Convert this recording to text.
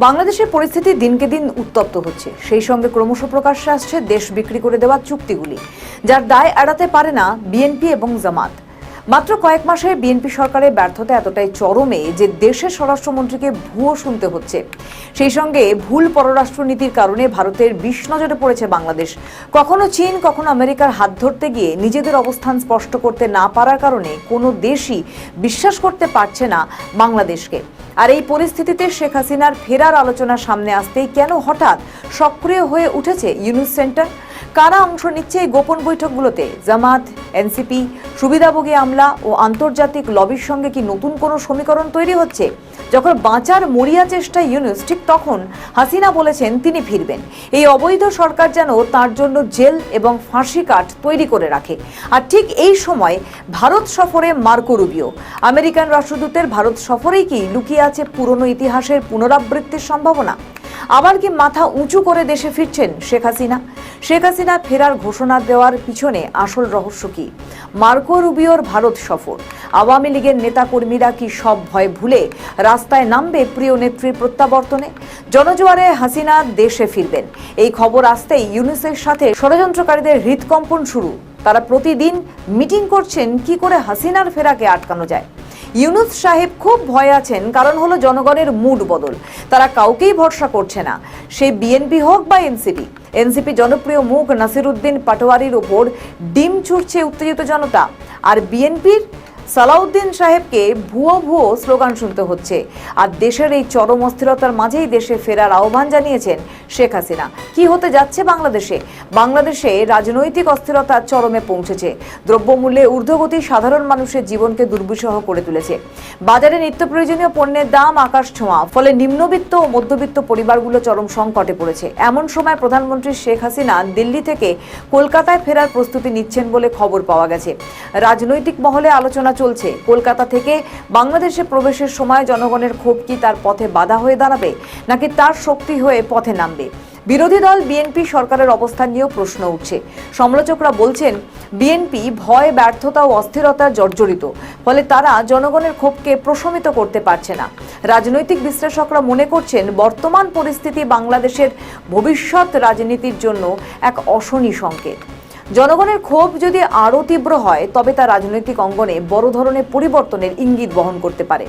বাংলাদেশের পরিস্থিতি দিনকে দিন উত্তপ্ত হচ্ছে। সেই সঙ্গে ক্রমশ প্রকাশ্যে আসছে দেশ বিক্রি করে দেওয়ার চুক্তিগুলি, যার দায় এড়াতে পারে না বিএনপি এবং জামাত। মাত্র কয়েক মাসে বিএনপি সরকারের ব্যর্থতা এতটাই চরমে যে দেশের স্বরাষ্ট্রমন্ত্রীকে ভুয়ো শুনতে হচ্ছে। সেই সঙ্গে ভুল পররাষ্ট্রনীতির কারণে ভারতের বিষ নজরে পড়েছে বাংলাদেশ। কখনো চীন, কখনো আমেরিকার হাত ধরতে গিয়ে নিজেদের অবস্থান স্পষ্ট করতে না পারার কারণে কোনো দেশই বিশ্বাস করতে পারছে না বাংলাদেশকে। আর এই পরিস্থিতিতে শেখ হাসিনার ফেরার আলোচনা সামনে আসতেই কেন হঠাৎ সক্রিয় হয়ে উঠেছে ইউনুস সেন্টার? কারা অংশ নিচ্ছে এই গোপন বৈঠকগুলোতে? জামাত, এনসিপি, সুবিধাভোগী আমলা ও আন্তর্জাতিক লবির সঙ্গে কি নতুন কোনো সমীকরণ তৈরি হচ্ছে? যখন বাঁচার মরিয়া চেষ্টায় ইউনুস, ঠিক তখন হাসিনা বলেছেন তিনি ফিরবেন। এই অবৈধ সরকার যেন তার জন্য জেল এবং ফাঁসি কাঠ তৈরি করে রাখে। আর ঠিক এই সময় ভারত সফরে মার্কো রুবিও। আমেরিকান রাষ্ট্রদূতের ভারত সফরেই কি লুকিয়ে আছে পুরনো ইতিহাসের পুনরাবৃত্তির সম্ভাবনা? আবার কি মাথা উঁচু করে দেশে ফিরছেন শেখ হাসিনা? শেখ হাসিনা ফেরার ঘোষণা দেওয়ার পিছনে আসল রহস্য কি? মার্কো রুবিওর ভারত সফর, আওয়ামী লীগের নেতাকর্মীরা কি সব ভয় ভুলে রাস্তায় নামবে প্রিয় নেত্রীর প্রত্যাবর্তনে? জনজোয়ারে হাসিনা দেশে ফিরবেন, এই খবর আসতেই ইউনুসের সাথে ষড়যন্ত্রকারীদের হৃদকম্পন শুরু। তারা প্রতিদিন মিটিং করছেন কি করে হাসিনার ফেরাকে আটকানো যায়। ইউনুস সাহেব খুব ভয়ে আছেন, কারণ হলো জনগণের মুড বদল। তারা কাউকেই ভরসা করছে না, সে বিএনপি হোক বা এনসিপি। এনসিপি জনপ্রিয় মুখ নাসিরউদ্দিন পাটোয়ারির উপর ডিম ছুটছে উত্তেজিত জনতা, আর বিএনপির সালাউদ্দিন সাহেবকে ভুয়ো স্লোগান শুনতে হচ্ছে। আর দেশের এই চরম অস্থিরতার মাঝেই দেশে ফেরার আহ্বান জানিয়েছেন শেখ হাসিনা। কি হতে যাচ্ছে বাংলাদেশে রাজনৈতিক অস্থিরতা চরমে পৌঁছেছে। দ্রব্যমূল্যে ঊর্ধ্বগতি সাধারণ মানুষের জীবনকে দুর্বিষহ করে তুলেছে। বাজারে নিত্য প্রয়োজনীয় পণ্যের দাম আকাশ ছোঁয়া, ফলে নিম্নবিত্ত ও মধ্যবিত্ত পরিবারগুলো চরম সংকটে পড়েছে। এমন সময় প্রধানমন্ত্রী শেখ হাসিনা দিল্লি থেকে কলকাতায় ফেরার প্রস্তুতি নিচ্ছেন বলে খবর পাওয়া গেছে। রাজনৈতিক মহলে আলোচনা চলছে, কলকাতা থেকে বাংলাদেশে প্রবেশের সময় জনগণের ক্ষোভ কি তার পথে বাধা হয়ে দাঁড়াবে, নাকি তার শক্তি হয়ে পথে নামবে? বিরোধী দল বিএনপি সরকারের অবস্থান নিয়েও প্রশ্ন উঠছে। সমালোচকরা বলছেন বিএনপি ভয়, ব্যর্থতা ও অস্থিরতা জর্জরিত, ফলে তারা জনগণের ক্ষোভকে প্রশমিত করতে পারছে না। রাজনৈতিক বিশ্লেষকরা মনে করছেন বর্তমান পরিস্থিতি বাংলাদেশের ভবিষ্যৎ রাজনীতির জন্য এক অশনি সংকেত। জনগণের ক্ষোভ যদি আরও তীব্র হয়, তবে তা রাজনৈতিক অঙ্গনে বড় ধরনের পরিবর্তনের ইঙ্গিত বহন করতে পারে।